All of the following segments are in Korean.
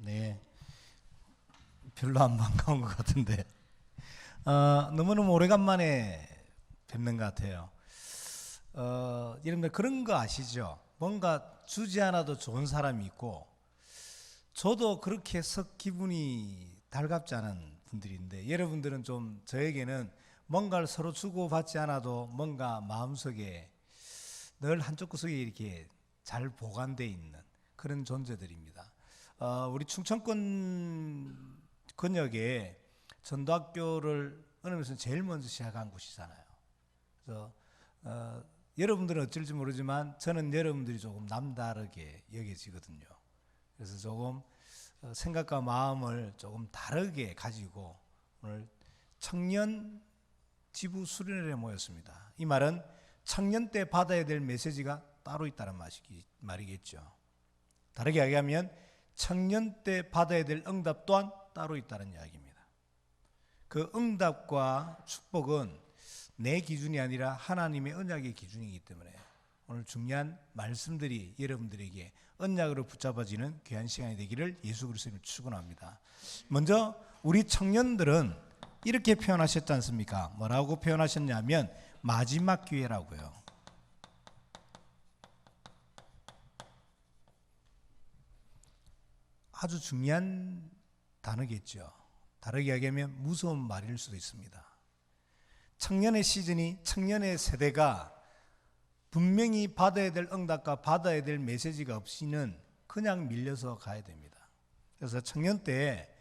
네, 별로 안 반가운 것 같은데 너무너무 오래간만에 뵙는 것 같아요. 여러분들 그런 거 아시죠? 뭔가 주지 않아도 좋은 사람이 있고 저도 그렇게 썩 기분이 달갑지 않은 분들인데 여러분들은 좀 저에게는 뭔가를 서로 주고받지 않아도 뭔가 마음속에 늘 한쪽 구석에 이렇게 잘 보관되어 있는 그런 존재들입니다. 우리 충청권 권역에 전도학교를 어느 면에서 제일 먼저 시작한 곳이잖아요. 그래서 여러분들은 어쩔지 모르지만 저는 여러분들이 조금 남다르게 여겨지거든요. 그래서 조금 생각과 마음을 조금 다르게 가지고 오늘 청년 지부 수련회에 모였습니다. 이 말은 청년 때 받아야 될 메시지가 따로 있다는 말이겠죠. 다르게 이야기하면 청년 때 받아야 될 응답 또한 따로 있다는 이야기입니다. 그 응답과 축복은 내 기준이 아니라 하나님의 언약의 기준이기 때문에 오늘 중요한 말씀들이 여러분들에게 언약으로 붙잡아지는 귀한 시간이 되기를 예수 그리스도로 축원합니다. 먼저 우리 청년들은 이렇게 표현하셨지 않습니까? 뭐라고 표현하셨냐면 마지막 기회라고요. 아주 중요한 단어겠죠. 다르게 이야기하면 무서운 말일 수도 있습니다. 청년의 시즌이, 청년의 세대가 분명히 받아야 될 응답과 받아야 될 메시지가 없이는 그냥 밀려서 가야 됩니다. 그래서 청년 때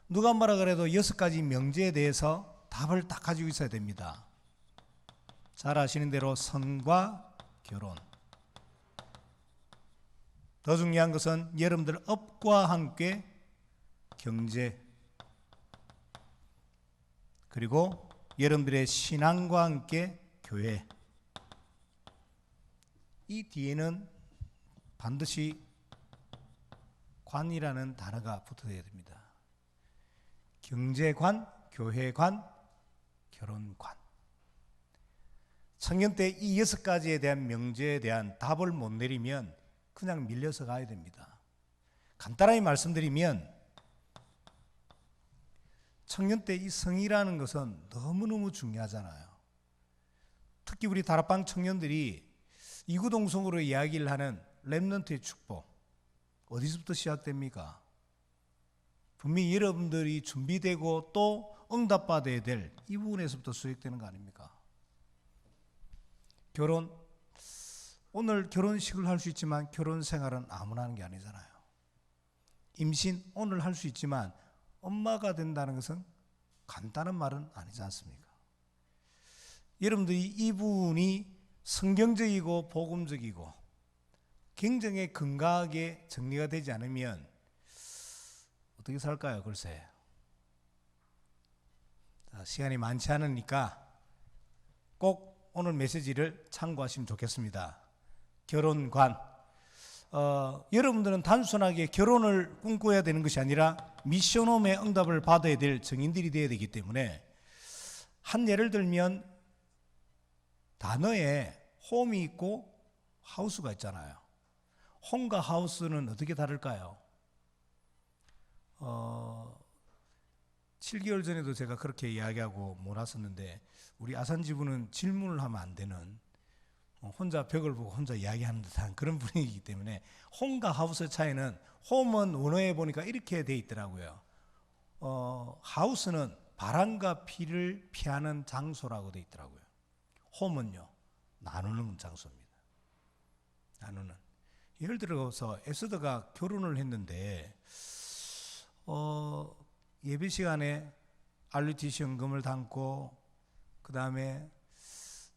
누가 뭐라 그래도 6가지 명제에 대해서 답을 딱 가지고 있어야 됩니다. 잘 아시는 대로 선과 결혼. 더 중요한 것은 여러분들 업과 함께 경제, 그리고 여러분들의 신앙과 함께 교회. 이 뒤에는 반드시 관이라는 단어가 붙어야 됩니다. 경제관, 교회관, 결혼관. 청년 때 이 6가지에 대한 명제에 대한 답을 못 내리면 그냥 밀려서 가야 됩니다. 간단하게 말씀드리면 청년 때 이 성이라는 것은 너무너무 중요하잖아요. 특히 우리 다락방 청년들이 이구동성으로 이야기를 하는 렘넌트의 축복, 어디서부터 시작됩니까? 분명히 여러분들이 준비되고 또 응답받아야 될 이 부분에서부터 시작되는 거 아닙니까? 결혼, 오늘 결혼식을 할 수 있지만 결혼 생활은 아무나 하는 게 아니잖아요. 임신, 오늘 할 수 있지만 엄마가 된다는 것은 간단한 말은 아니지 않습니까? 여러분들이 이 부분이 성경적이고 복음적이고 굉장히 건강하게 정리가 되지 않으면 어떻게 살까요? 글쎄. 시간이 많지 않으니까 꼭 오늘 메시지를 참고하시면 좋겠습니다. 결혼관. 여러분들은 단순하게 결혼을 꿈꿔야 되는 것이 아니라 미션홈의 응답을 받아야 될 증인들이 되어야 되기 때문에 한 예를 들면 단어에 홈이 있고 하우스가 있잖아요. 홈과 하우스는 어떻게 다를까요? 7개월 전에도 제가 그렇게 이야기하고 몰았었는데 우리 아산지부는 질문을 하면 안 되는 혼자 벽을 보고 혼자 이야기하는 듯한 그런 분위기이기 때문에 홈과 하우스의 차이는 홈은 원어에 보니까 이렇게 돼 있더라고요. 하우스는 바람과 비를 피하는 장소라고 돼 있더라고요. 홈은요, 나누는 장소입니다. 나누는. 예를 들어서 에스더가 결혼을 했는데 예배 시간에 RUTC 헌금을 담고 그 다음에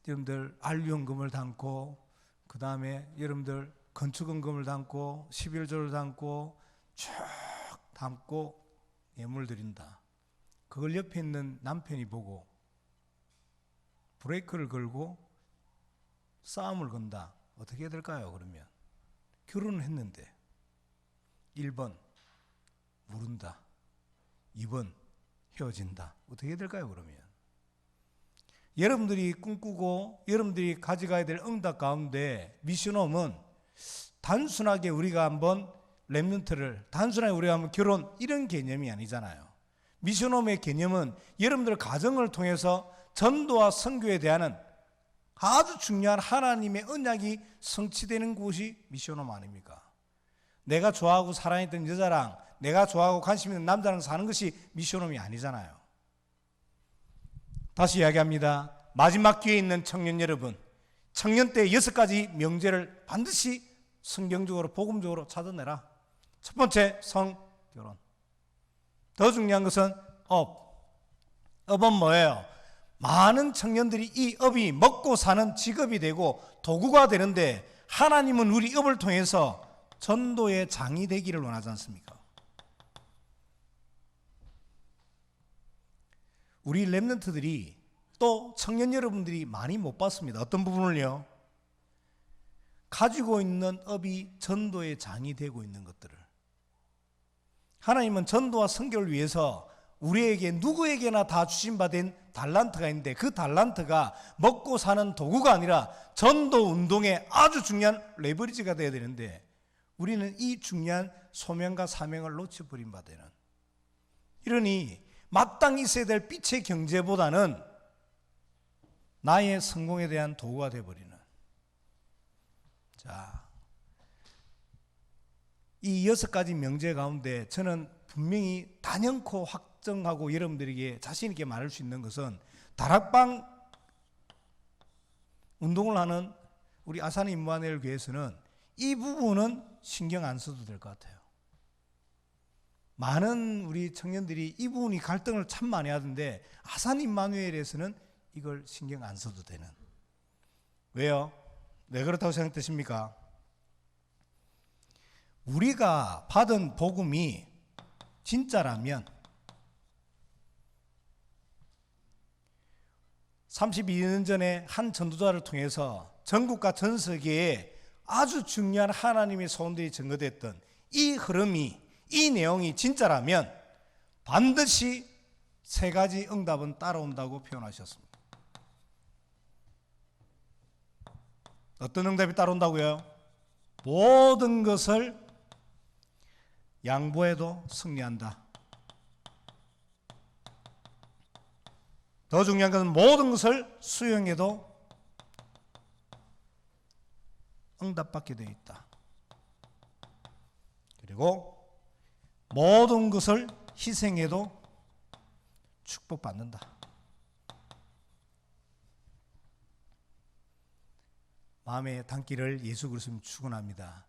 여러분들 안류헌금을 담고 그 다음에 여러분들 건축헌금을 담고 11조를 담고 쭉 담고 예물 드린다. 그걸 옆에 있는 남편이 보고 브레이크를 걸고 싸움을 건다. 어떻게 해야 될까요? 그러면 결혼을 했는데 1번 모른다. 2번 헤어진다. 어떻게 해야 될까요? 그러면 여러분들이 꿈꾸고 여러분들이 가져가야 될 응답 가운데 미션홈은 단순하게 우리가 한번 렘넌트를 단순하게 우리가 하면 결혼 이런 개념이 아니잖아요. 미션홈의 개념은 여러분들 가정을 통해서 전도와 선교에 대한 아주 중요한 하나님의 언약이 성취되는 곳이 미션홈 아닙니까? 내가 좋아하고 사랑했던 여자랑 내가 좋아하고 관심 있는 남자랑 사는 것이 미션홈이 아니잖아요. 다시 이야기합니다. 마지막 기회에 있는 청년 여러분, 청년 때 6가지 명제를 반드시 성경적으로 복음적으로 찾아내라. 첫 번째, 성, 결혼. 더 중요한 것은 업. 업은 뭐예요? 많은 청년들이 이 업이 먹고 사는 직업이 되고 도구가 되는데 하나님은 우리 업을 통해서 전도의 장이 되기를 원하지 않습니까? 우리 렘넌트들이 또 청년 여러분들이 많이 못 봤습니다. 어떤 부분을요? 가지고 있는 업이 전도의 장이 되고 있는 것들을. 하나님은 전도와 선교를 위해서 우리에게 누구에게나 다 주신받은 달란트가 있는데 그 달란트가 먹고 사는 도구가 아니라 전도 운동의 아주 중요한 레버리지가 되어야 되는데 우리는 이 중요한 소명과 사명을 놓쳐버린 바 되는, 이러니 마땅히 있어야 될 빛의 경제보다는 나의 성공에 대한 도구가 되어버리는. 자, 이 6가지 명제 가운데 저는 분명히 단연코 확정하고 여러분들에게 자신 있게 말할 수 있는 것은 다락방 운동을 하는 우리 아산 임마누엘 교회에서는 이 부분은 신경 안 써도 될 것 같아요. 많은 우리 청년들이 이 부분이 갈등을 참 많이 하던데 아산 임마누엘에서는 이걸 신경 안 써도 되는. 왜요? 왜 그렇다고 생각되십니까? 우리가 받은 복음이 진짜라면 32년 전에 한 전도자를 통해서 전국과 전 세계에 아주 중요한 하나님의 소원들이 증거됐던 이 흐름이, 이 내용이 진짜라면 반드시 3가지 응답은 따라온다고 표현하셨습니다. 어떤 응답이 따라온다고요? 모든 것을 양보해도 승리한다. 더 중요한 것은 모든 것을 수용해도 응답받게 되어 있다. 그리고 모든 것을 희생해도 축복받는다. 마음의 단기를 예수 그리스도는 축원합니다.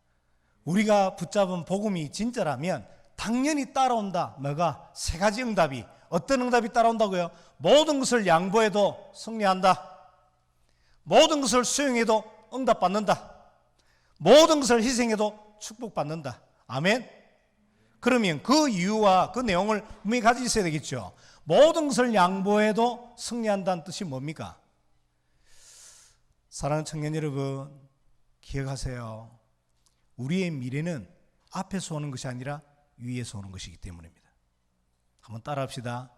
우리가 붙잡은 복음이 진짜라면 당연히 따라온다. 뭐가? 3가지 응답이. 어떤 응답이 따라온다고요? 모든 것을 양보해도 승리한다. 모든 것을 수용해도 응답받는다. 모든 것을 희생해도 축복받는다. 아멘? 그러면 그 이유와 그 내용을 분명히 가지고 있어야 되겠죠. 모든 것을 양보해도 승리한다는 뜻이 뭡니까? 사랑하는 청년 여러분, 기억하세요. 우리의 미래는 앞에서 오는 것이 아니라 위에서 오는 것이기 때문입니다. 한번 따라합시다.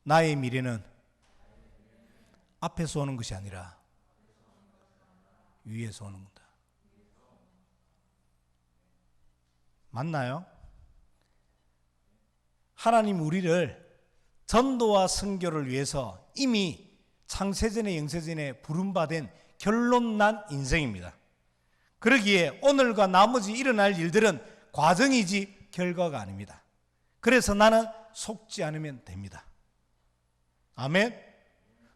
나의 미래는 앞에서 오는 것이 아니라 위에서 오는 거다. 맞나요? 하나님 우리를 전도와 선교를 위해서 이미 창세전에 영세전에 부름받은 결론난 인생입니다. 그러기에 오늘과 나머지 일어날 일들은 과정이지 결과가 아닙니다. 그래서 나는 속지 않으면 됩니다. 아멘.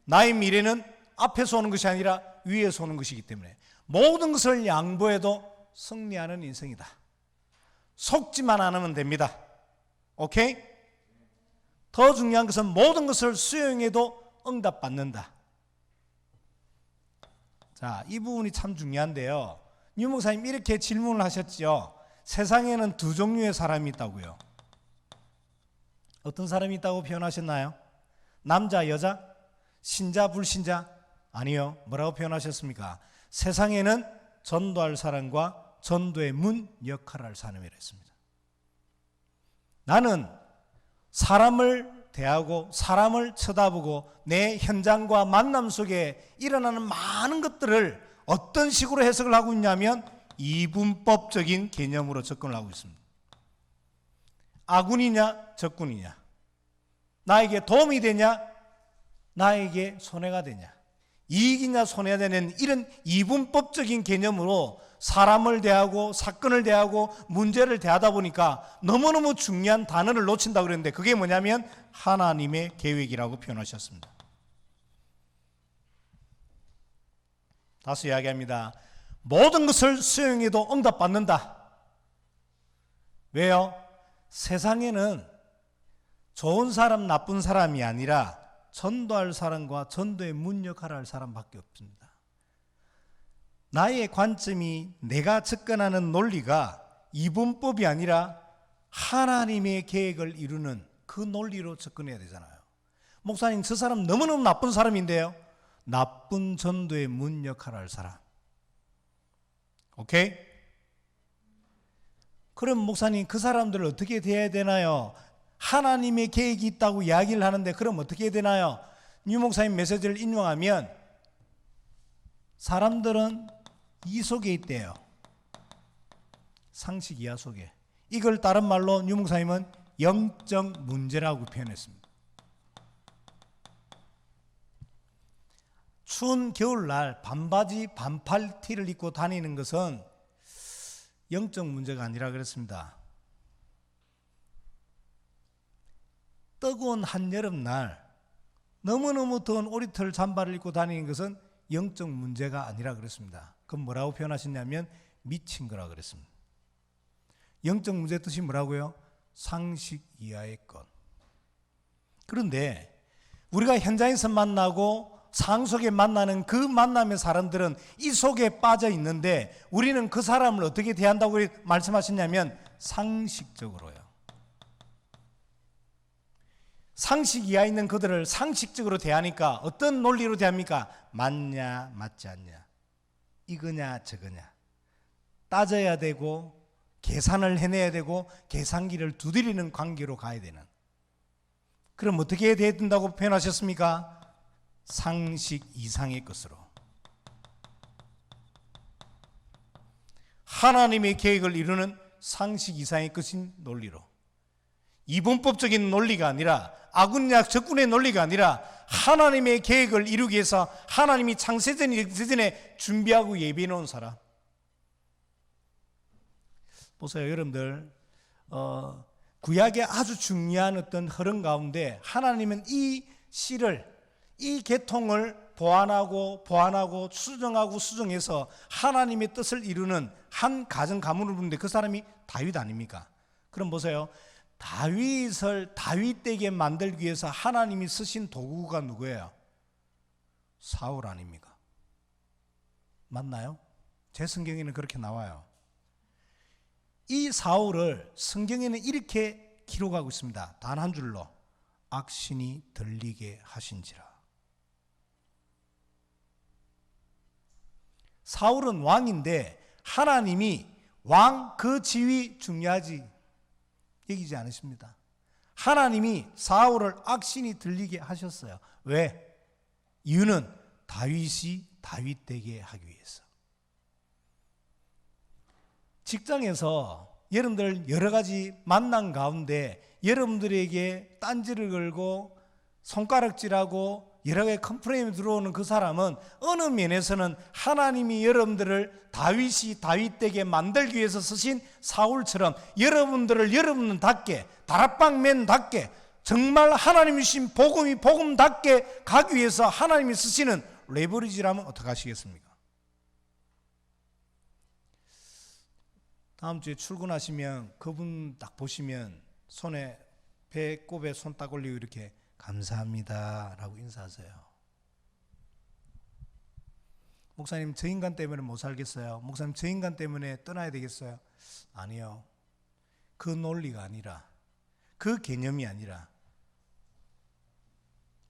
나의 미래는 앞에서 오는 것이 아니라 위에서 오는 것이기 때문에 모든 것을 양보해도 승리하는 인생이다. 속지만 않으면 됩니다. 오케이? 더 중요한 것은 모든 것을 수용해도 응답받는다. 자, 이 부분이 참 중요한데요. 유 목사님 이렇게 질문을 하셨죠. 세상에는 2 종류의 사람이 있다고요. 어떤 사람이 있다고 표현하셨나요? 남자, 여자? 신자, 불신자? 아니요. 뭐라고 표현하셨습니까? 세상에는 전도할 사람과 전도의 문 역할을 할 사람이라 했습니다. 나는 사람을 대하고 사람을 쳐다보고 내 현장과 만남 속에 일어나는 많은 것들을 어떤 식으로 해석을 하고 있냐면 이분법적인 개념으로 접근을 하고 있습니다. 아군이냐 적군이냐, 나에게 도움이 되냐 나에게 손해가 되냐, 이익이냐 손해가 되는 이런 이분법적인 개념으로 사람을 대하고 사건을 대하고 문제를 대하다 보니까 너무너무 중요한 단어를 놓친다고 그랬는데, 그게 뭐냐면 하나님의 계획이라고 표현하셨습니다. 다시 이야기합니다. 모든 것을 수용해도 응답받는다. 왜요? 세상에는 좋은 사람 나쁜 사람이 아니라 전도할 사람과 전도의 문 역할을 할 사람밖에 없습니다. 나의 관점이, 내가 접근하는 논리가 이분법이 아니라 하나님의 계획을 이루는 그 논리로 접근해야 되잖아요. 목사님, 저 사람 너무너무 나쁜 사람인데요. 나쁜 전도의 문 역할을 할 사람. 오케이? 그럼 목사님, 그 사람들을 어떻게 대해야 되나요? 하나님의 계획이 있다고 이야기를 하는데 그럼 어떻게 해야 되나요? 유 목사님 메시지를 인용하면 사람들은 이 속에 있대요. 상식 이하 속에. 이걸 다른 말로 유 목사님은 영적 문제라고 표현했습니다. 추운 겨울날 반바지 반팔티를 입고 다니는 것은 영적 문제가 아니라 그랬습니다. 뜨거운 한여름날 너무너무 더운 오리털 잠바를 입고 다니는 것은 영적 문제가 아니라 그랬습니다. 그럼 뭐라고 표현하셨냐면 미친 거라고 그랬습니다. 영적 문제의 뜻이 뭐라고요? 상식 이하의 것. 그런데 우리가 현장에서 만나고 상속에 만나는 그 만남의 사람들은 이 속에 빠져 있는데 우리는 그 사람을 어떻게 대한다고 말씀하셨냐면 상식적으로요. 상식 이하에 있는 그들을 상식적으로 대하니까 어떤 논리로 대합니까? 맞냐 맞지 않냐, 이거냐 저거냐 따져야 되고 계산을 해내야 되고 계산기를 두드리는 관계로 가야 되는. 그럼 어떻게 대해야 된다고 표현하셨습니까? 상식 이상의 것으로. 하나님의 계획을 이루는 상식 이상의 것인 논리로. 이분법적인 논리가 아니라 아군약 적군의 논리가 아니라 하나님의 계획을 이루기 위해서 하나님이 창세전에 준비하고 예비해 놓은 사람. 보세요, 여러분들. 구약의 아주 중요한 어떤 흐름 가운데 하나님은 이 씨를, 이 계통을 보완하고 수정해서 하나님의 뜻을 이루는 한 가정 가문을 부르는데 그 사람이 다윗 아닙니까? 그럼 보세요. 다윗을 다윗되게 만들기 위해서 하나님이 쓰신 도구가 누구예요? 사울 아닙니까? 맞나요? 제 성경에는 그렇게 나와요. 이 사울을 성경에는 이렇게 기록하고 있습니다. 단 한 줄로. 악신이 들리게 하신지라. 사울은 왕인데 하나님이 왕 그 지위 중요하지 여기지 않으십니다. 하나님이 사울을 악신이 들리게 하셨어요. 왜? 이유는 다윗이 다윗되게 하기 위해서. 직장에서 여러분들 여러 가지 만남 가운데 여러분들에게 딴지를 걸고 손가락질하고 여러 가지 컴플레인이 들어오는 그 사람은 어느 면에서는 하나님이 여러분들을 다윗이 다윗되게 만들기 위해서 쓰신 사울처럼 여러분들을 여러분답게 다락방맨답게 정말 하나님이 주신 복음이 복음답게 가기 위해서 하나님이 쓰시는 레버리지라면 어떻게 하시겠습니까? 다음 주에 출근하시면 그분 딱 보시면 손에 배꼽에 손 딱 올리고 이렇게 감사합니다 라고 인사하세요. 목사님, 저 인간 때문에 못 살겠어요. 목사님, 저 인간 때문에 떠나야 되겠어요. 아니요. 그 논리가 아니라, 그 개념이 아니라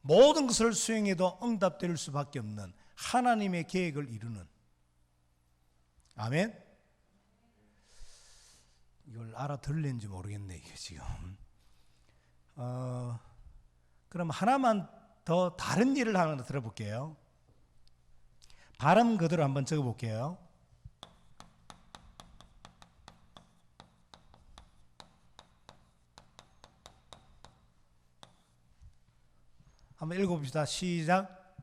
모든 것을 수행해도 응답될 수밖에 없는 하나님의 계획을 이루는. 아멘. 이걸 알아들는지 모르겠네 이게 지금. 그럼 하나만 더 다른 예를 하나 들어볼게요. 발음 그대로 한번 적어볼게요. 한번 읽어봅시다. 시작.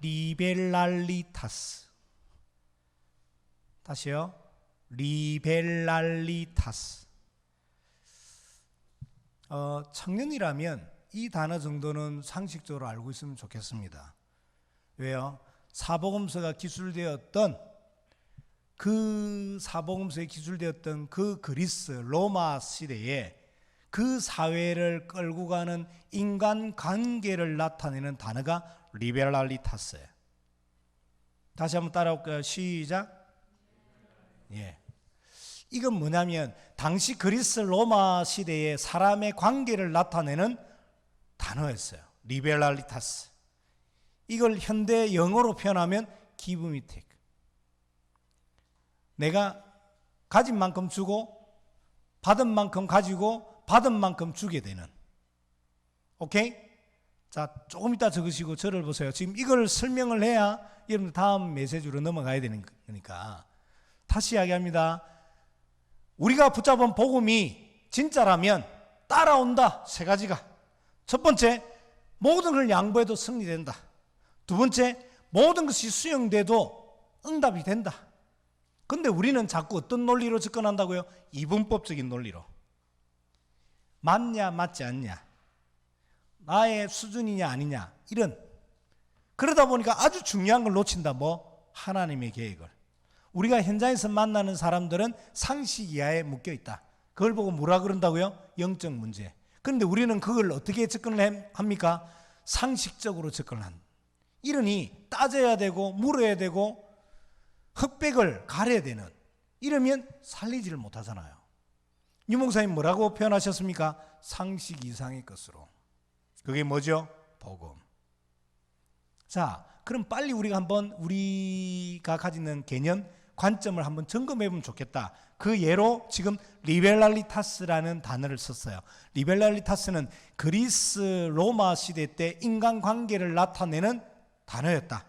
리벨랄리타스. 다시요. 리벨랄리타스. 청년이라면 이 단어 정도는 상식적으로 알고 있으면 좋겠습니다. 왜요? 사복음서가 기술되었던 그 사복음서에 기술되었던 그 그리스 로마 시대에 그 사회를 끌고 가는 인간 관계를 나타내는 단어가 리벨랄리타스예요. 다시 한번 따라올까요? 시작. 예. 이건 뭐냐면 당시 그리스 로마 시대의 사람의 관계를 나타내는 단어였어요. 리벨랄리타스. 이걸 현대 영어로 표현하면 give me take. 내가 가진 만큼 주고 받은 만큼 가지고 받은 만큼 주게 되는. 오케이? 자, 조금 이따 적으시고 저를 보세요. 지금 이걸 설명을 해야 여러분들 다음 메시지로 넘어가야 되는 거니까. 다시 이야기합니다. 우리가 붙잡은 복음이 진짜라면 따라온다. 세 가지가. 첫 번째, 모든 걸 양보해도 승리된다. 두 번째, 모든 것이 수용돼도 응답이 된다. 근데 우리는 자꾸 어떤 논리로 접근한다고요? 이분법적인 논리로. 맞냐 맞지 않냐, 나의 수준이냐 아니냐, 이런. 그러다 보니까 아주 중요한 걸 놓친다. 뭐? 하나님의 계획을. 우리가 현장에서 만나는 사람들은 상식 이하에 묶여 있다. 그걸 보고 뭐라 그런다고요? 영적 문제. 그런데 우리는 그걸 어떻게 접근을 합니까? 상식적으로 접근을 한다. 이러니 따져야 되고 물어야 되고 흑백을 가려야 되는, 이러면 살리지를 못하잖아요. 유 목사님 뭐라고 표현하셨습니까? 상식 이상의 것으로. 그게 뭐죠? 복음. 자, 그럼 빨리 우리가 한번 우리가 가지는 개념, 관점을 한번 점검해 보면 좋겠다. 그 예로 지금 리벨랄리타스라는 단어를 썼어요. 리벨랄리타스는 그리스 로마 시대 때 인간관계를 나타내는 단어였다.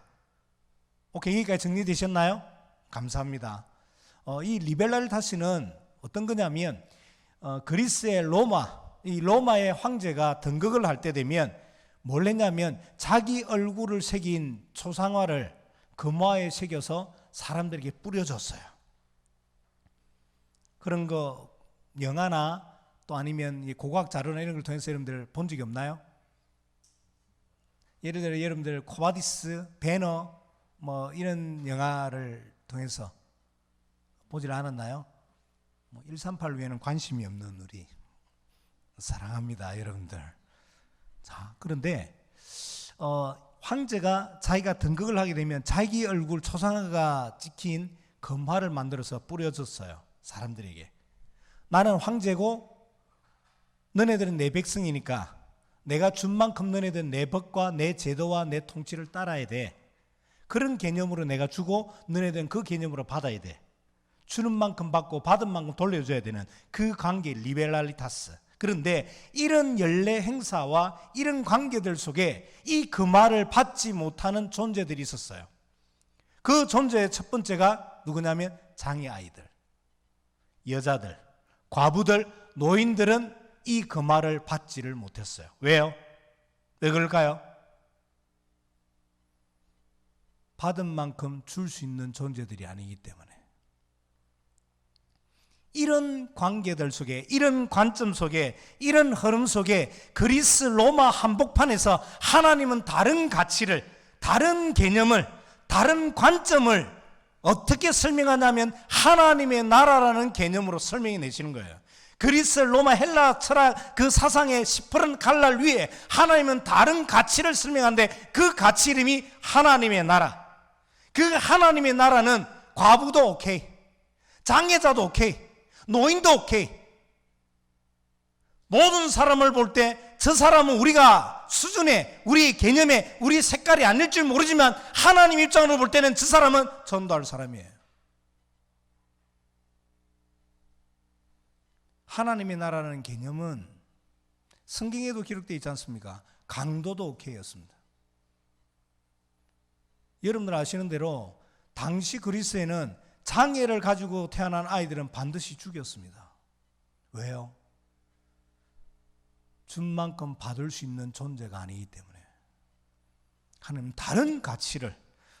오케이, 여기까지 정리되셨나요? 감사합니다. 이 리벨랄리타스는 어떤 거냐면 그리스의 이 로마의 황제가 등극을 할 때 되면 뭘 했냐면 자기 얼굴을 새긴 초상화를 금화에 새겨서 사람들에게 뿌려줬어요. 그런 거 영화나 또 아니면 고고학 자료나 이런 걸 통해서 여러분들 본 적이 없나요? 예를 들어 여러분들 코바디스, 배너 뭐 이런 영화를 통해서 보질 않았나요? 138 외에는 관심이 없는 우리 사랑합니다, 여러분들. 자, 그런데 황제가 자기가 등극을 하게 되면 자기 얼굴 초상화가 찍힌 금화를 만들어서 뿌려줬어요, 사람들에게. 나는 황제고 너네들은 내 백성이니까 내가 준 만큼 너네들은 내 법과 내 제도와 내 통치를 따라야 돼. 그런 개념으로 내가 주고 너네들은 그 개념으로 받아야 돼. 주는 만큼 받고 받은 만큼 돌려줘야 되는 그 관계, 리벨랄리타스. 그런데 이런 연례 행사와 이런 관계들 속에 이 금화를 받지 못하는 존재들이 있었어요. 그 존재의 첫 번째가 누구냐면 장애 아이들, 여자들, 과부들, 노인들은 이 금화를 받지를 못했어요. 왜요? 왜 그럴까요? 받은 만큼 줄 수 있는 존재들이 아니기 때문에. 이런 관계들 속에, 이런 관점 속에, 이런 흐름 속에 그리스 로마 한복판에서 하나님은 다른 가치를, 다른 개념을, 다른 관점을 어떻게 설명하냐면 하나님의 나라라는 개념으로 설명해 내시는 거예요. 그리스 로마 헬라 철학 그 사상의 시퍼런 갈랄 위에 하나님은 다른 가치를 설명하는데 그 가치 이름이 하나님의 나라. 그 하나님의 나라는 과부도 오케이, 장애자도 오케이, 노인도 오케이. 모든 사람을 볼 때 저 사람은 우리가 수준에, 우리 개념에, 우리 색깔이 아닐 줄 모르지만 하나님 입장으로 볼 때는 저 사람은 전도할 사람이에요. 하나님의 나라라는 개념은 성경에도 기록되어 있지 않습니까? 강도도 오케이였습니다. 여러분들 아시는 대로 당시 그리스에는 장애를 가지고 태어난 아이들은 반드시 죽였습니다. 왜요? 준 만큼 받을 수 있는 존재가 아니기 때문에 하나님은 다른 가치를,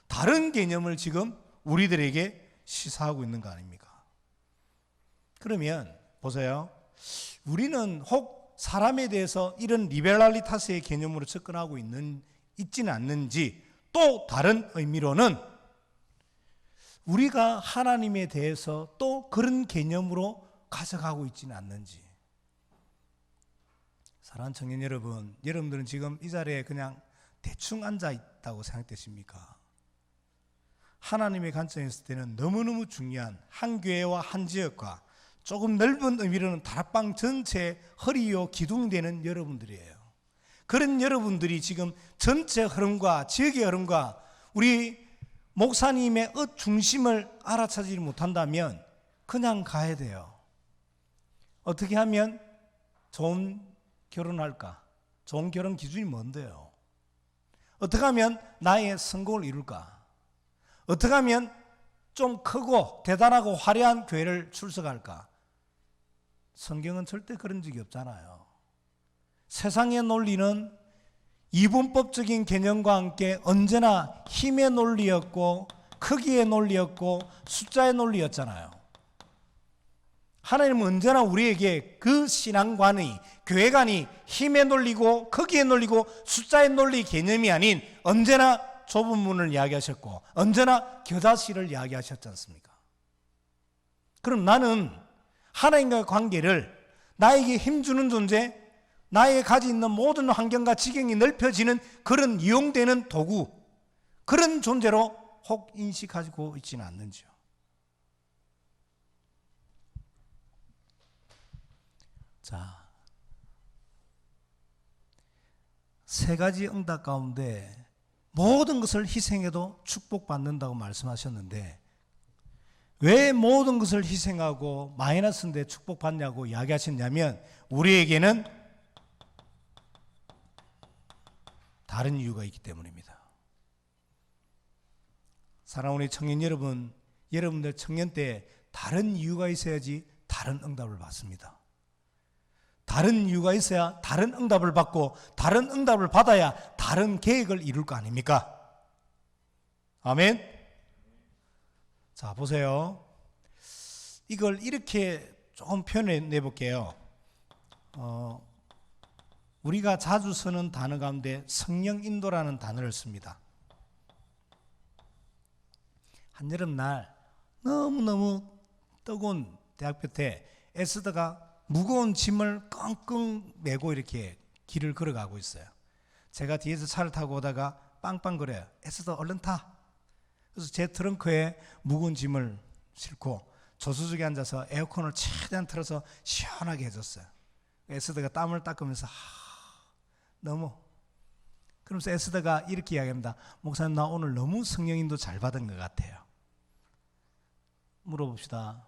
다른 개념을 지금 우리들에게 시사하고 있는 거 아닙니까? 그러면 보세요. 우리는 혹 사람에 대해서 이런 리베랄리타스의 개념으로 접근하고 있지는 않는지, 또 다른 의미로는 우리가 하나님에 대해서 또 그런 개념으로 가져가고 있지는 않는지. 사랑하는 청년 여러분, 여러분들은 지금 이 자리에 그냥 대충 앉아 있다고 생각되십니까? 하나님의 관점에서 때는 너무너무 중요한 한 교회와 한 지역과 조금 넓은 의미로는 다락방 전체의 허리요 기둥이 되는 여러분들이에요. 그런 여러분들이 지금 전체 흐름과 지역의 흐름과 우리 목사님의 중심을 알아차지지 못한다면 그냥 가야 돼요. 어떻게 하면 좋은 결혼할까? 좋은 결혼 기준이 뭔데요? 어떻게 하면 나의 성공을 이룰까? 어떻게 하면 좀 크고 대단하고 화려한 교회를 출석할까? 성경은 절대 그런 적이 없잖아요. 세상의 논리는 이분법적인 개념과 함께 언제나 힘의 논리였고 크기의 논리였고 숫자의 논리였잖아요. 하나님은 언제나 우리에게 그 신앙관이, 교회관이 힘의 논리고 크기의 논리고 숫자의 논리 개념이 아닌 언제나 좁은 문을 이야기하셨고 언제나 겨자씨를 이야기하셨지 않습니까? 그럼 나는 하나님과의 관계를 나에게 힘주는 존재, 나에게 가지고 있는 모든 환경과 지경이 넓혀지는 그런 이용되는 도구, 그런 존재로 혹 인식하고 있지는 않는지요. 자, 세 가지 응답 가운데 모든 것을 희생해도 축복받는다고 말씀하셨는데 왜 모든 것을 희생하고 마이너스인데 축복받냐고 이야기하셨냐면 우리에게는 다른 이유가 있기 때문입니다. 사랑하는 우리 청년 여러분, 여러분들 청년 때 다른 이유가 있어야지 다른 응답을 받습니다. 다른 이유가 있어야 다른 응답을 받고 다른 응답을 받아야 다른 계획을 이룰 거 아닙니까? 아멘. 자, 보세요. 이걸 이렇게 조금 표현해 볼게요. 우리가 자주 쓰는 단어 가운데 성령 인도라는 단어를 씁니다. 한여름날 너무너무 뜨거운 대학교 때 에스더가 무거운 짐을 끙끙 메고 이렇게 길을 걸어가고 있어요. 제가 뒤에서 차를 타고 오다가 빵빵거려요. 에스더 얼른 타. 그래서 제 트렁크에 무거운 짐을 싣고 조수석에 앉아서 에어컨을 최대한 틀어서 시원하게 해줬어요. 에스더가 땀을 닦으면서 너무, 그러면서 에스더가 이렇게 이야기합니다. 목사님, 나 오늘 너무 성령인도 잘 받은 것 같아요. 물어봅시다.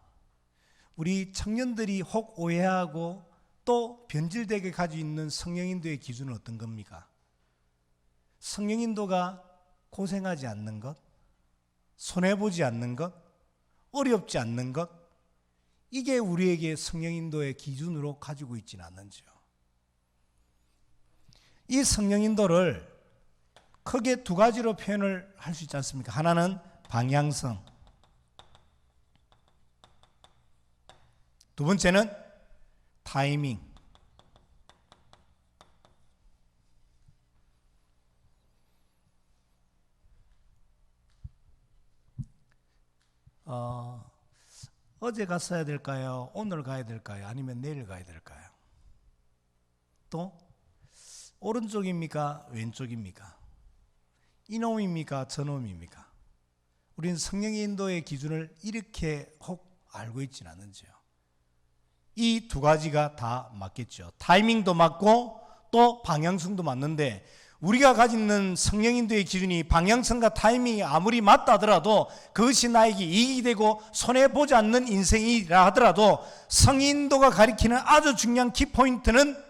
우리 청년들이 혹 오해하고 또 변질되게 가지고 있는 성령인도의 기준은 어떤 겁니까? 성령인도가 고생하지 않는 것, 손해보지 않는 것, 어렵지 않는 것, 이게 우리에게 성령인도의 기준으로 가지고 있지는 않는지요. 이 성령인도를 크게 두 가지로 표현을 할 수 있지 않습니까? 하나는 방향성, 두 번째는 타이밍. 어제 갔어야 될까요? 오늘 가야 될까요? 아니면 내일 가야 될까요? 또 오른쪽입니까? 왼쪽입니까? 이놈입니까? 저놈입니까? 우리는 성령의 인도의 기준을 이렇게 혹 알고 있지는 않은지요. 이 두 가지가 다 맞겠죠. 타이밍도 맞고 또 방향성도 맞는데 우리가 가지고 있는 성령인도의 기준이 방향성과 타이밍이 아무리 맞다 하더라도 그것이 나에게 이익이 되고 손해보지 않는 인생이라 하더라도 성인도가 가리키는 아주 중요한 키포인트는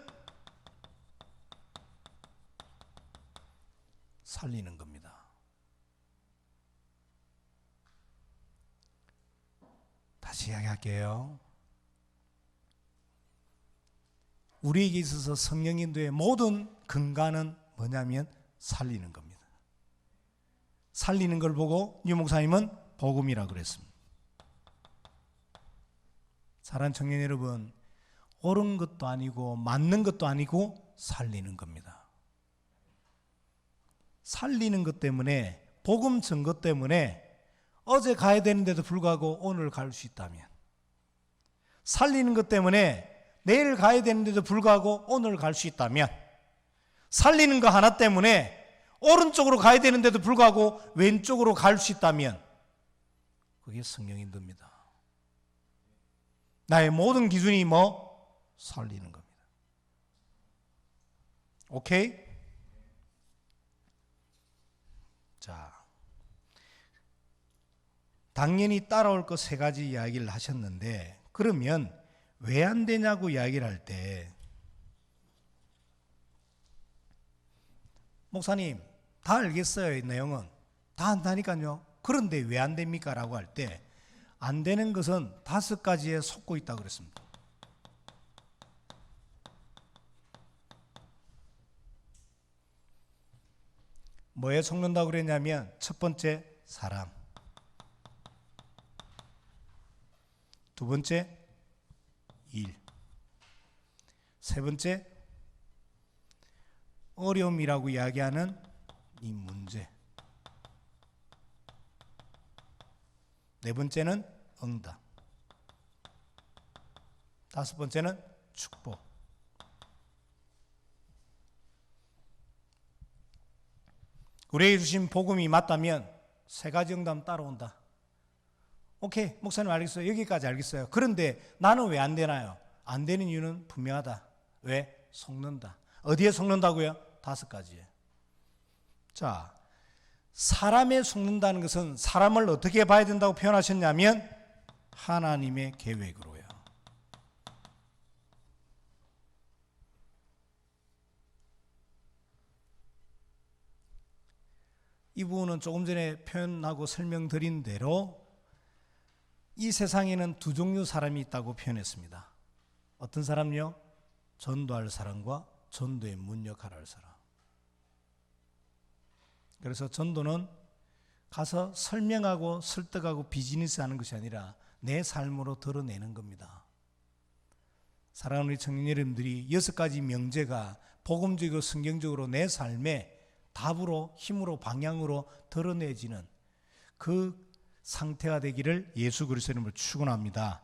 살리는 겁니다. 다시 이야기할게요. 우리에게 있어서 성령 인도의 모든 근간은 뭐냐면 살리는 겁니다. 살리는 걸 보고 유 목사님은 복음이라고 그랬습니다. 사랑하는 청년 여러분, 옳은 것도 아니고 맞는 것도 아니고 살리는 겁니다. 살리는 것 때문에, 복음 증거 때문에 어제 가야 되는데도 불구하고 오늘 갈 수 있다면, 살리는 것 때문에 내일 가야 되는데도 불구하고 오늘 갈 수 있다면, 살리는 거 하나 때문에 오른쪽으로 가야 되는데도 불구하고 왼쪽으로 갈 수 있다면 그게 성령 인도입니다. 나의 모든 기준이 살리는 겁니다. 오케이? 자, 당연히 따라올 것 세 가지 이야기를 하셨는데, 그러면 왜 안 되냐고 이야기를 할 때, 목사님 다 알겠어요, 이 내용은 다 안다니까요. 그런데 왜 안 됩니까? 라고 할 때 안 되는 것은 5가지에 속고 있다고 그랬습니다. 뭐에 속는다고 그랬냐면, 첫 번째 사람, 두 번째 일, 세 번째 어려움이라고 이야기하는 이 문제, 네 번째는 응답, 다섯 번째는 축복. 우리에게 주신 복음이 맞다면 세 가지 응답 따라온다. 오케이, 목사님 알겠어요. 여기까지 알겠어요. 그런데 나는 왜 안 되나요? 안 되는 이유는 분명하다. 왜? 속는다. 어디에 속는다고요? 5가지에. 자, 사람에 속는다는 것은 사람을 어떻게 봐야 된다고 표현하셨냐면 하나님의 계획으로요. 이 부분은 조금 전에 표현하고 설명드린 대로 이 세상에는 두 종류 사람이 있다고 표현했습니다. 어떤 사람요? 전도할 사람과 전도에 문역하라 할 사람. 그래서 전도는 가서 설명하고 설득하고 비즈니스 하는 것이 아니라 내 삶으로 드러내는 겁니다. 사랑하는 우리 청년 여러분들이 6가지 명제가 복음적이고 성경적으로 내 삶에 답으로, 힘으로, 방향으로 드러내지는 그 상태가 되기를 예수 그리스도 이름으로 축원합니다.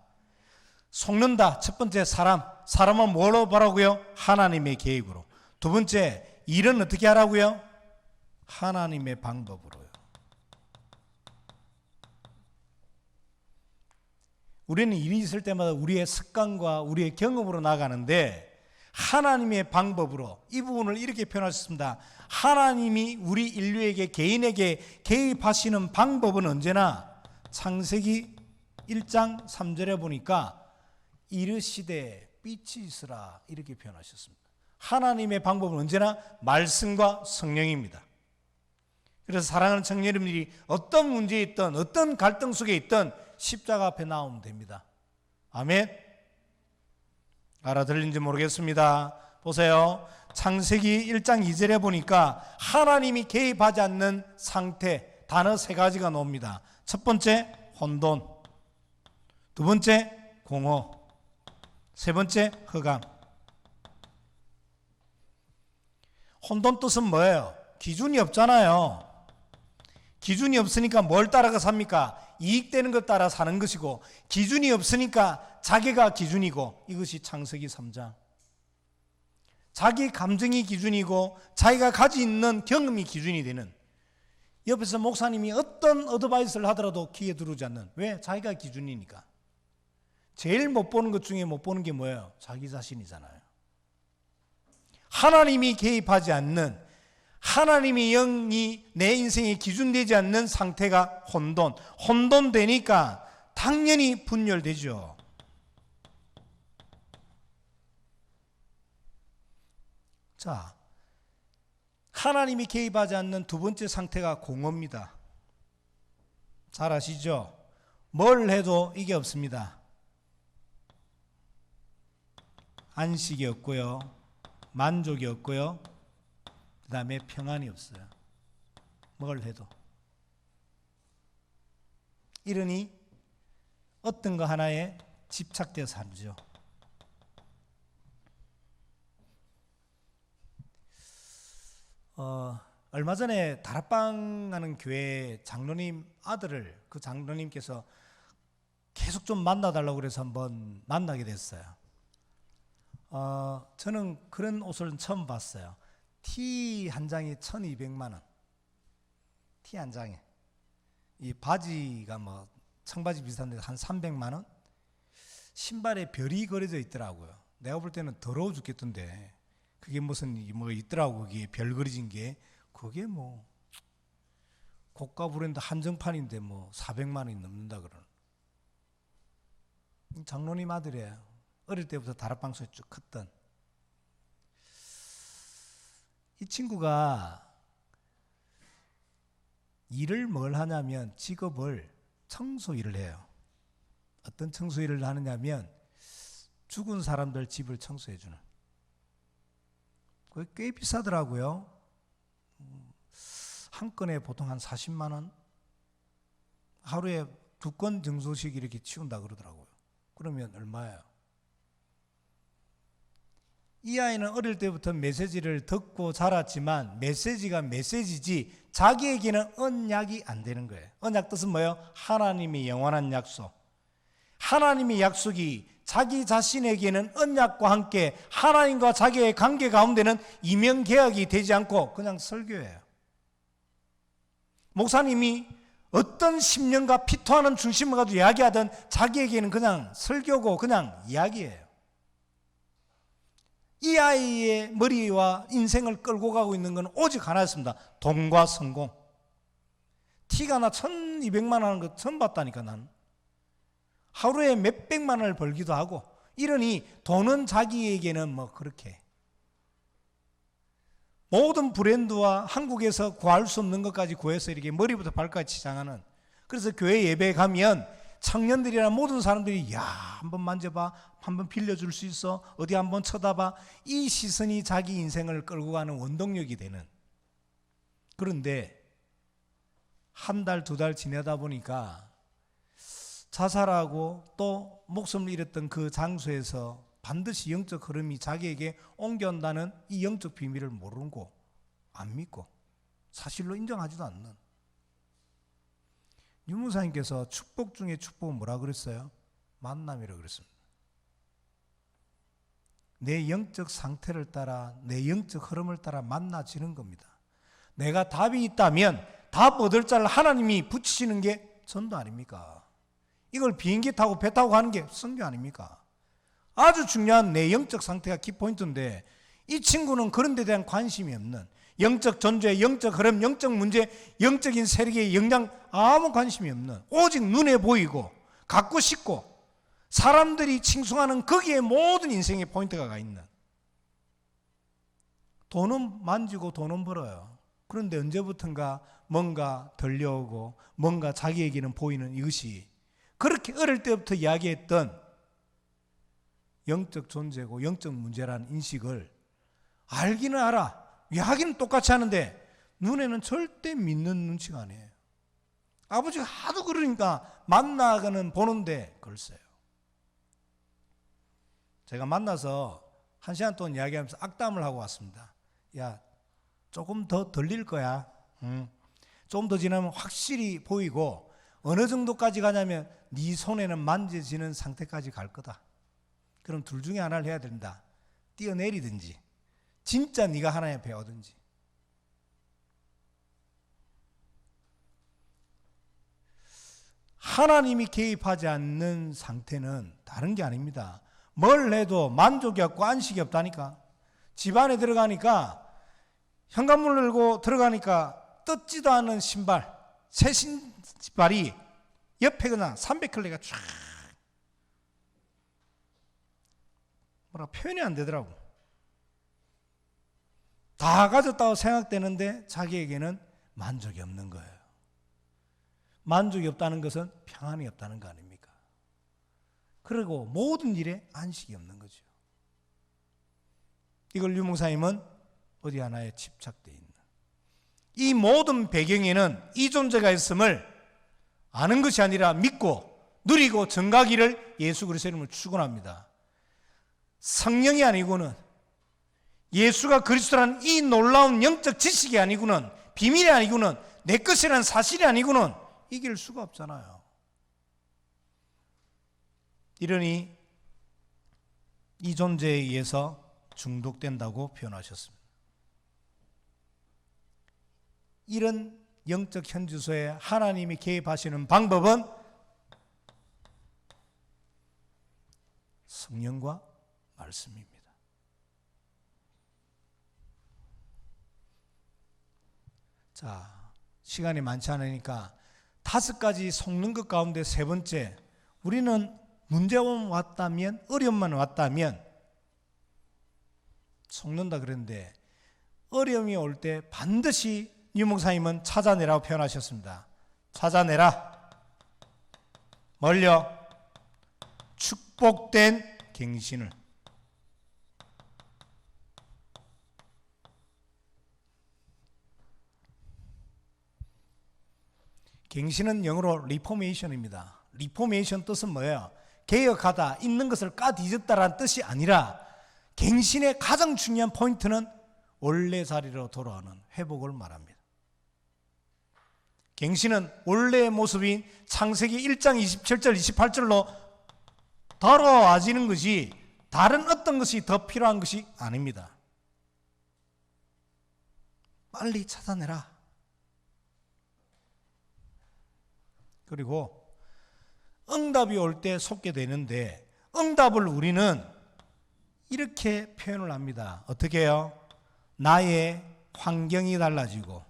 속는다. 첫 번째 사람은 뭐로 보라고요? 하나님의 계획으로. 두 번째, 일은 어떻게 하라고요? 하나님의 방법으로요. 우리는 일이 있을 때마다 우리의 습관과 우리의 경험으로 나가는데, 하나님의 방법으로, 이 부분을 이렇게 표현하셨습니다. 하나님이 우리 인류에게, 개인에게 개입하시는 방법은 언제나 창세기 1장 3절에 보니까 이르시되 빛이 있으라 이렇게 표현하셨습니다. 하나님의 방법은 언제나 말씀과 성령입니다. 그래서 사랑하는 청년 여러분들이 어떤 문제에 있든 어떤 갈등 속에 있든 십자가 앞에 나오면 됩니다. 아멘. 알아들린지 모르겠습니다. 보세요. 창세기 1장 2절에 보니까 하나님이 개입하지 않는 상태, 단어 3가지가 나옵니다. 첫 번째 혼돈, 두 번째 공허, 세 번째 흑암. 혼돈 뜻은 뭐예요? 기준이 없잖아요. 기준이 없으니까 뭘 따라가 삽니까? 이익되는 것 따라 사는 것이고, 기준이 없으니까 자기가 기준이고, 이것이 창세기 3장. 자기 감정이 기준이고 자기가 가지고 있는 경험이 기준이 되는, 옆에서 목사님이 어떤 어드바이스를 하더라도 귀에 들어오지 않는, 왜? 자기가 기준이니까. 제일 못 보는 것 중에 못 보는 게 뭐예요? 자기 자신이잖아요. 하나님이 개입하지 않는, 하나님의 영이 내 인생에 기준되지 않는 상태가 혼돈되니까 당연히 분열되죠. 자, 하나님이 개입하지 않는 두 번째 상태가 공허입니다. 잘 아시죠? 뭘 해도 이게 없습니다. 안식이 없고요, 만족이 없고요, 그 다음에 평안이 없어요. 뭘 해도. 이러니 어떤 거 하나에 집착되어 살죠. 얼마 전에 다락방 하는 교회 장로님 아들을 그 장로님께서 계속 좀 만나달라고 그래서 한번 만나게 됐어요. 저는 그런 옷을 처음 봤어요. 티 한 장에 1,200만 원. 티 한 장에. 이 바지가 뭐 청바지 비슷한데 한 300만 원? 신발에 별이 그려져 있더라고요. 내가 볼 때는 더러워 죽겠던데 그게 무슨 뭐 있더라고. 그게 별 그려진 게 그게 뭐 고가 브랜드 한정판인데 뭐 400만 원이 넘는다 그러는. 장로님 아들이에요. 어릴 때부터 다락방에서 쭉 컸던. 이 친구가 일을 뭘 하냐면 직업을 청소 일을 해요. 어떤 청소 일을 하느냐면 죽은 사람들 집을 청소해 주는. 그게 꽤 비싸더라고요. 한 건에 보통 한 40만 원. 하루에 2건 정도씩 이렇게 치운다 그러더라고요. 그러면 얼마예요? 이 아이는 어릴 때부터 메시지를 듣고 자랐지만 메시지가 메시지지 자기에게는 언약이 안 되는 거예요. 언약 뜻은 뭐예요? 하나님의 영원한 약속. 하나님의 약속이 자기 자신에게는 언약과 함께 하나님과 자기의 관계 가운데는 이명계약이 되지 않고 그냥 설교예요. 목사님이 어떤 심령과 피토하는 중심을 가지고 이야기하든 자기에게는 그냥 설교고 그냥 이야기예요. 이 아이의 머리와 인생을 끌고 가고 있는 건 오직 하나였습니다. 돈과 성공. 티가 나 1,200만 원 하는 거 처음 봤다니까 난. 하루에 몇백만 원을 벌기도 하고 이러니 돈은 자기에게는 뭐 그렇게 모든 브랜드와 한국에서 구할 수 없는 것까지 구해서 이렇게 머리부터 발까지 치장하는. 그래서 교회 예배에 가면 청년들이나 모든 사람들이 야 한번 만져봐, 한번 빌려줄 수 있어, 어디 한번 쳐다봐. 이 시선이 자기 인생을 끌고 가는 원동력이 되는. 그런데 한 달, 2달 지내다 보니까 자살하고 또 목숨을 잃었던 그 장소에서 반드시 영적 흐름이 자기에게 옮겨온다는 이 영적 비밀을 모르고 안 믿고 사실로 인정하지도 않는. 유무사님께서 축복 중에 축복은 뭐라 그랬어요? 만남이라고 그랬습니다. 내 영적 상태를 따라 내 영적 흐름을 따라 만나지는 겁니다. 내가 답이 있다면 답 얻을 자를 하나님이 붙이시는 게 전도 아닙니까? 이걸 비행기 타고 배 타고 가는 게 선교 아닙니까? 아주 중요한 내 영적 상태가 키포인트인데 이 친구는 그런 데 대한 관심이 없는, 영적 존재, 영적 흐름, 영적 문제, 영적인 세력의 영향 아무 관심이 없는, 오직 눈에 보이고 갖고 싶고 사람들이 칭송하는 거기에 모든 인생의 포인트가 가 있는. 돈은 만지고 돈은 벌어요. 그런데 언제부턴가 뭔가 들려오고 뭔가 자기에게는 보이는 이것이 그렇게 어릴 때부터 이야기했던 영적 존재고 영적 문제라는 인식을 알기는 알아. 이야기는 똑같이 하는데 눈에는 절대 믿는 눈치가 아니에요. 아버지가 하도 그러니까 만나가는 보는데 글쎄요. 제가 만나서 1시간 동안 이야기하면서 악담을 하고 왔습니다. 야, 조금 더 들릴 거야. 좀 더 지나면 확실히 보이고 어느 정도까지 가냐면 네 손에는 만져지는 상태까지 갈 거다. 그럼 둘 중에 하나를 해야 된다. 뛰어내리든지 진짜 네가 하나님 배우든지. 하나님이 개입하지 않는 상태는 다른 게 아닙니다. 뭘 해도 만족이 없고 안식이 없다니까. 집안에 들어가니까 현관문 열고 들어가니까 뜯지도 않은 신발, 새 신발이 옆에 그냥 300켤레가 쫙 뭐라 표현이 안 되더라고. 다 가졌다고 생각되는데 자기에게는 만족이 없는 거예요. 만족이 없다는 것은 평안이 없다는 거 아닙니까? 그리고 모든 일에 안식이 없는 거죠. 이걸 유목사님은 어디 하나에 집착되어 있는, 이 모든 배경에는 이 존재가 있음을 아는 것이 아니라 믿고 누리고 증가하기를 예수 그리스도의 이름으로 축원합니다. 성령이 아니고는, 예수가 그리스도라는 이 놀라운 영적 지식이 아니고는, 비밀이 아니고는, 내 것이라는 사실이 아니고는 이길 수가 없잖아요. 이러니 이 존재에 의해서 중독된다고 표현하셨습니다. 이런 영적 현주소에 하나님이 개입하시는 방법은 성령과 말씀입니다. 자, 시간이 많지 않으니까 5가지 속는 것 가운데 3번째, 우리는 문제만 왔다면, 어려움만 왔다면 속는다 그랬는데, 어려움이 올 때 반드시 유목사님은 찾아내라고 표현하셨습니다. 찾아내라. 뭘요? 축복된 갱신을. 갱신은 영어로 리포메이션입니다. 리포메이션 뜻은 뭐예요? 개혁하다, 있는 것을 까뒤집다라는 뜻이 아니라, 갱신의 가장 중요한 포인트는 원래 자리로 돌아오는 회복을 말합니다. 갱신은 원래의 모습인 창세기 1장 27절 28절로 돌아와지는 것이, 다른 어떤 것이 더 필요한 것이 아닙니다. 빨리 찾아내라. 그리고 응답이 올 때 속게 되는데, 응답을 우리는 이렇게 표현을 합니다. 어떻게 해요? 나의 환경이 달라지고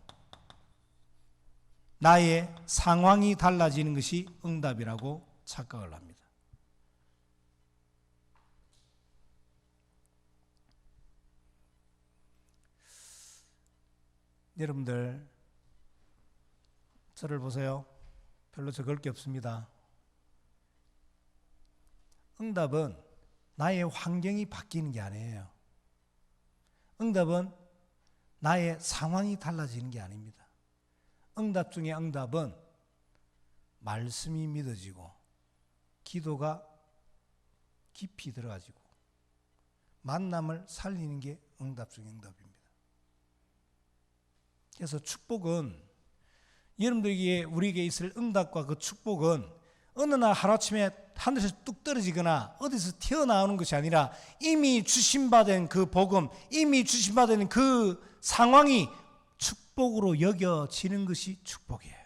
나의 상황이 달라지는 것이 응답이라고 착각을 합니다. 여러분들, 저를 보세요. 별로 적을 게 없습니다. 응답은 나의 환경이 바뀌는 게 아니에요. 응답은 나의 상황이 달라지는 게 아닙니다. 응답 중에 응답은 말씀이 믿어지고 기도가 깊이 들어가지고 만남을 살리는 게 응답 중에 응답입니다. 그래서 축복은, 여러분들에게, 우리에게 있을 응답과 그 축복은 어느 날 하루아침에 하늘에서 뚝 떨어지거나 어디서 튀어나오는 것이 아니라, 이미 주신받은 그 복음, 이미 주신받은 그 상황이 축복으로 여겨지는 것이 축복이에요.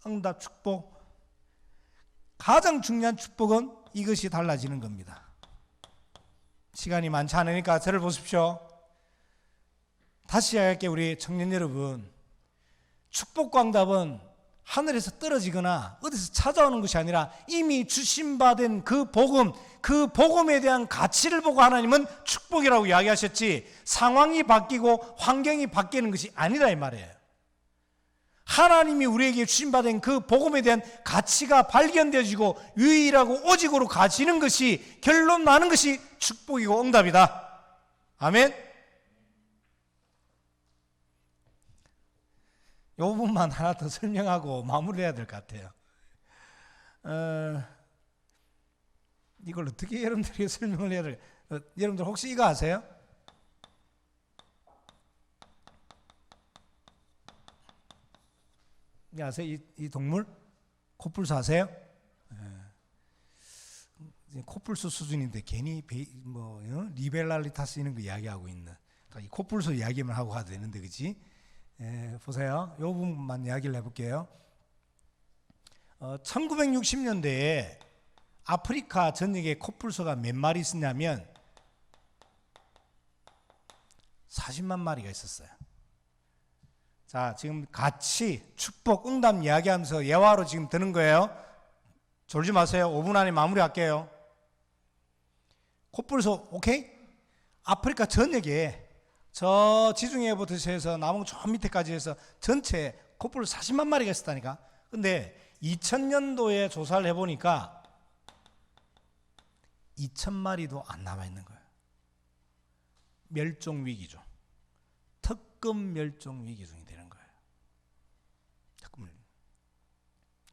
응답, 축복, 가장 중요한 축복은 이것이 달라지는 겁니다. 시간이 많지 않으니까 저를 보십시오. 다시 이야기할게요. 우리 청년 여러분, 축복과 응답은 하늘에서 떨어지거나 어디서 찾아오는 것이 아니라, 이미 주신받은 그 복음, 그 복음에 대한 가치를 보고 하나님은 축복이라고 이야기하셨지, 상황이 바뀌고 환경이 바뀌는 것이 아니라 이 말이에요. 하나님이 우리에게 주신받은 그 복음에 대한 가치가 발견되어지고 유일하고 오직으로 가지는 것이, 결론 나는 것이 축복이고 응답이다. 아멘. 이 부분만 하나 더 설명하고 마무리해야 될 것 같아요. 이걸 어떻게 여러분들에게 설명을 해야 될까요? 여러분들 혹시 이거 아세요? 아세요? 이 동물? 코뿔소 아세요? 코뿔소 수준인데 괜히 리벨랄리타스 이런 거 이야기하고 있는, 이 코뿔소 이야기만 하고 가도 되는데, 그치? 보세요. 이 부분만 이야기를 해볼게요. 1960년대에 아프리카 전역에 코뿔소가 몇 마리 있었냐면 40만 마리가 있었어요. 자, 지금 같이 축복, 응답 이야기하면서 예화로 지금 드는 거예요. 졸지 마세요. 5분 안에 마무리할게요. 코뿔소, 오케이? 아프리카 전역에 저 지중해부터 해서 남은 저 밑에까지 해서 전체 코뿔 40만 마리가 있었다니까. 근데 2000년도에 조사를 해보니까 2000마리도 안 남아있는 거예요. 멸종 위기종, 특급 멸종 위기종이 되는 거예요.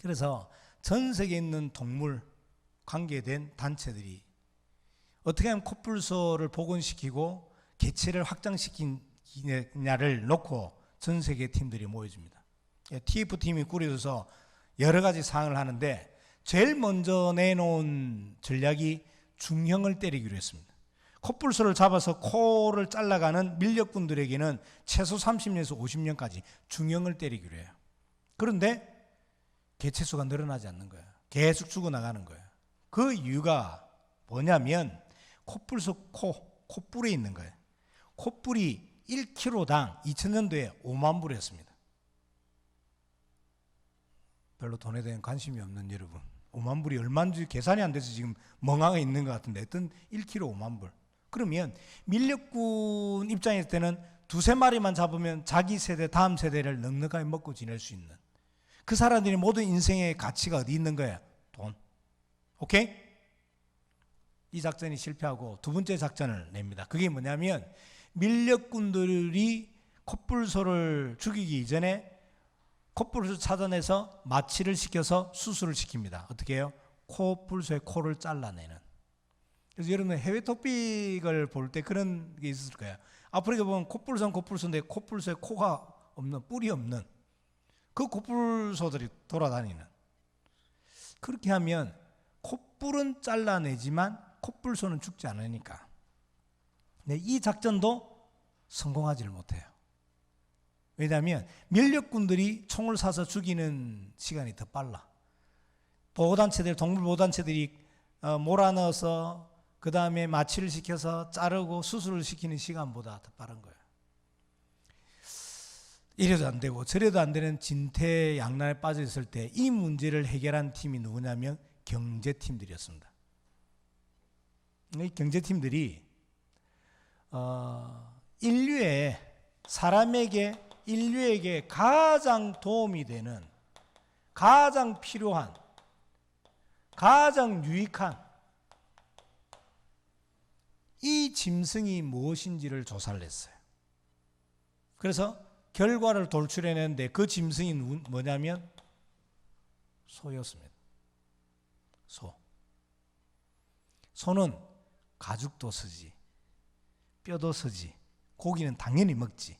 그래서 전 세계에 있는 동물 관계된 단체들이 어떻게 하면 코뿔소를 복원시키고 개체를 확장시키냐를 놓고 전 세계 팀들이 모여집니다. TF팀이 꾸려져서 여러 가지 사항을 하는데 제일 먼저 내놓은 전략이 중형을 때리기로 했습니다. 코뿔소를 잡아서 코를 잘라가는 밀렵꾼들에게는 최소 30년에서 50년까지 중형을 때리기로 해요. 그런데 개체수가 늘어나지 않는 거예요. 계속 죽어나가는 거예요. 그 이유가 뭐냐면 코뿔소 코뿔에 있는 거예요. 코뿔이 1kg당 2000년도에 5만 불이었습니다. 별로 돈에 대한 관심이 없는 여러분, 5만 불이 얼마인지 계산이 안 돼서 지금 멍하게 있는 것 같은데 하여튼 1kg 5만 불. 그러면 밀렵꾼 입장일 때는 두세 마리만 잡으면 자기 세대 다음 세대를 넉넉하게 먹고 지낼 수 있는, 그 사람들이 모든 인생의 가치가 어디 있는 거야? 돈. 오케이? 이 작전이 실패하고 두 번째 작전을 냅니다. 그게 뭐냐면 밀렵꾼들이 코뿔소를 죽이기 이전에 코뿔소 찾아내서 마취를 시켜서 수술을 시킵니다. 어떻게 해요? 코뿔소의 코를 잘라내는. 그래서 여러분 해외 토픽을 볼 때 그런 게 있을 거예요. 아프리카 보면 코뿔소는 코뿔소인데 코뿔소의 코가 없는, 뿔이 없는 그 코뿔소들이 돌아다니는. 그렇게 하면 코뿔은 잘라내지만 코뿔소는 죽지 않으니까. 근데 이 작전도 성공하지를 못해요. 왜냐하면 밀렵꾼들이 총을 쏴서 죽이는 시간이 더 빨라. 보호단체들, 동물보호단체들이 몰아넣어서 그 다음에 마취를 시켜서 자르고 수술을 시키는 시간보다 더 빠른 거예요. 이래도 안 되고 저래도 안 되는 진퇴양난에 빠져 있을 때 이 문제를 해결한 팀이 누구냐면 경제팀들이었습니다. 이 경제팀들이 인류에게 가장 도움이 되는, 가장 필요한, 가장 유익한 이 짐승이 무엇인지를 조사를 했어요. 그래서 결과를 돌출해냈는데 그 짐승이 뭐냐면 소였습니다. 소는 가죽도 쓰지, 뼈도 쓰지, 고기는 당연히 먹지,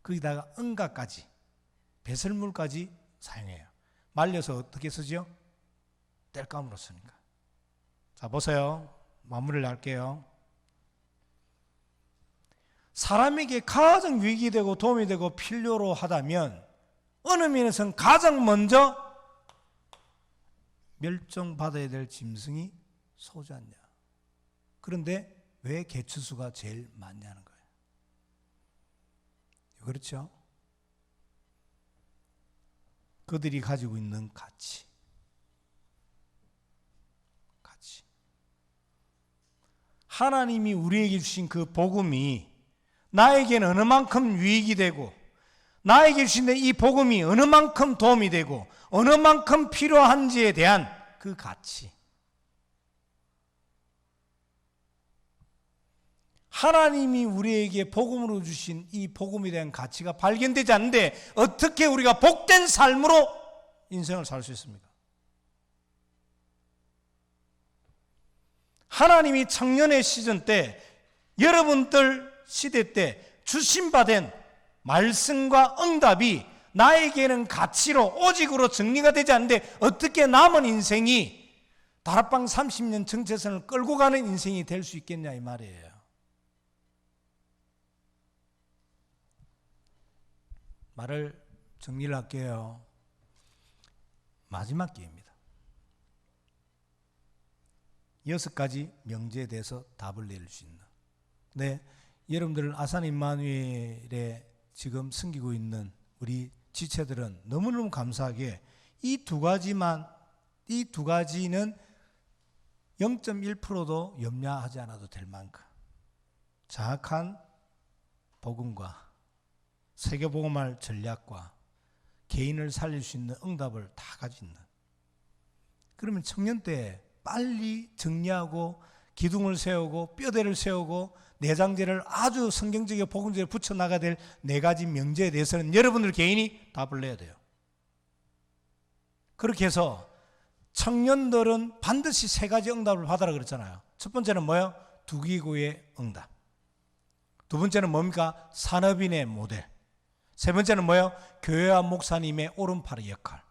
거기다가 응가까지, 배설물까지 사용해요. 말려서 어떻게 쓰죠? 땔감으로 쓰니까. 자, 보세요. 마무리를 할게요. 사람에게 가장 유익이 되고 도움이 되고 필요로 하다면 어느 면에서는 가장 먼저 멸종받아야 될 짐승이 소지 않냐. 그런데 왜 개체수가 제일 많냐는 거예요. 그렇죠? 그들이 가지고 있는 가치. 하나님이 우리에게 주신 그 복음이 나에게는 어느 만큼 유익이 되고, 나에게 주신 이 복음이 어느 만큼 도움이 되고 어느 만큼 필요한지에 대한 그 가치. 하나님이 우리에게 복음으로 주신 이 복음에 대한 가치가 발견되지 않는데 어떻게 우리가 복된 삶으로 인생을 살 수 있습니까? 하나님이 청년의 시즌 때, 여러분들 시대 때 주신받은 말씀과 응답이 나에게는 가치로, 오직으로 정리가 되지 않는데 어떻게 남은 인생이 다락방 30년 정체선을 끌고 가는 인생이 될 수 있겠냐 이 말이에요. 말을 정리를 할게요. 마지막 기회입니다. 6가지 명제에 대해서 답을 낼 수 있는. 네, 여러분들 아산 임마누엘에 지금 섬기고 있는 우리 지체들은 너무너무 감사하게 이 두 가지는 0.1%도 염려하지 않아도 될 만큼 정확한 복음과 세계복음할 전략과 개인을 살릴 수 있는 응답을 다 가지고 있는. 그러면 청년 때 빨리 정리하고 기둥을 세우고 뼈대를 세우고 내장제를 아주 성경적이고 복음적으로 붙여나가야 될 네 가지 명제에 대해서는 여러분들 개인이 답을 내야 돼요. 그렇게 해서 청년들은 반드시 세 가지 응답을 받아라 그랬잖아요. 첫 번째는 뭐예요? 두기구의 응답. 두 번째는 뭡니까? 산업인의 모델. 세 번째는 뭐예요? 교회와 목사님의 오른팔의 역할.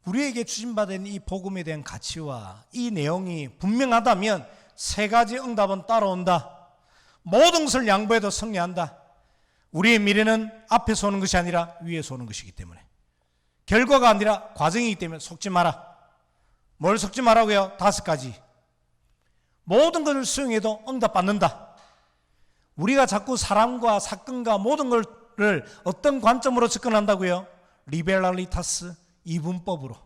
우리에게 주신받은 이 복음에 대한 가치와 이 내용이 분명하다면 세 가지 응답은 따라온다. 모든 것을 양보해도 승리한다. 우리의 미래는 앞에서 오는 것이 아니라 위에서 오는 것이기 때문에, 결과가 아니라 과정이기 때문에 속지 마라. 뭘 속지 마라고요? 5가지. 모든 것을 수용해도 응답받는다. 우리가 자꾸 사람과 사건과 모든 것을 어떤 관점으로 접근한다고요? 리베랄리타스, 이분법으로.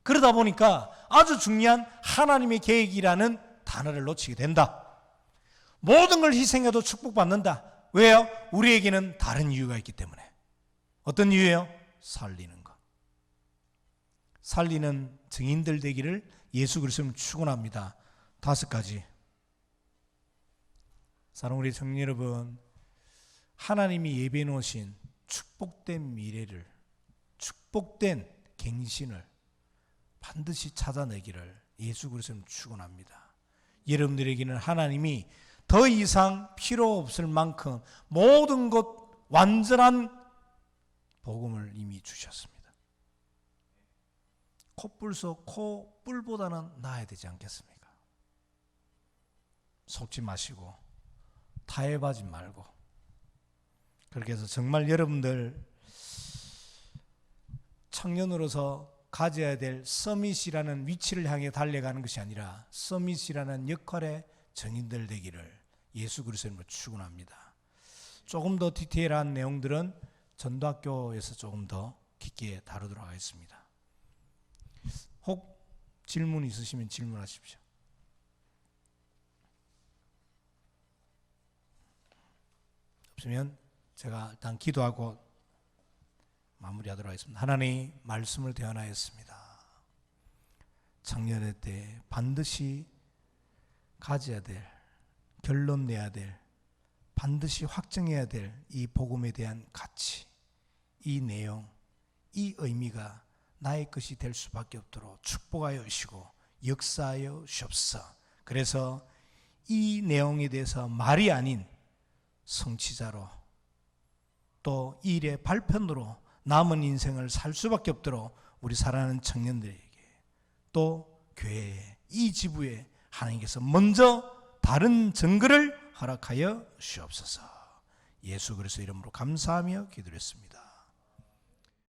그러다 보니까 아주 중요한 하나님의 계획이라는 단어를 놓치게 된다. 모든 걸 희생해도 축복받는다. 왜요? 우리에게는 다른 이유가 있기 때문에. 어떤 이유예요? 살리는 것. 살리는 증인들 되기를 예수 그리스도는 축원합니다. 5가지. 사랑하는 우리 청년 여러분, 하나님이 예비해 놓으신 축복된 미래를, 축복된 갱신을 반드시 찾아내기를 예수 그리스도는 축원합니다. 여러분들에게는 하나님이 더 이상 필요 없을 만큼 모든 것 완전한 복음을 이미 주셨습니다. 코뿔 속 코뿔보다는 나아야 되지 않겠습니까? 속지 마시고 타협하지 말고, 그렇게 해서 정말 여러분들 청년으로서 가져야 될 서밋이라는 위치를 향해 달려가는 것이 아니라 서밋이라는 역할의 정인들 되기를 예수 그리스도로 축원합니다. 조금 더 디테일한 내용들은 전도학교에서 조금 더 깊게 다루도록 하겠습니다. 혹 질문 있으시면 질문하십시오. 없으면 제가 일단 기도하고 마무리하도록 하겠습니다. 하나님, 말씀을 대언하였습니다. 청년의 때 반드시 가져야 될, 결론 내야 될, 반드시 확정해야 될 이 복음에 대한 가치, 이 내용, 이 의미가 나의 것이 될 수밖에 없도록 축복하여 주시고 역사하여 주옵소서. 그래서 이 내용에 대해서 말이 아닌 성취자로, 또 이 일의 발편으로 남은 인생을 살 수밖에 없도록 우리 사랑하는 청년들에게, 또 교회에, 이 지부에 하나님께서 먼저 다른 증거를 허락하여 주옵소서. 예수 그리스도 이름으로 감사하며 기도했습니다.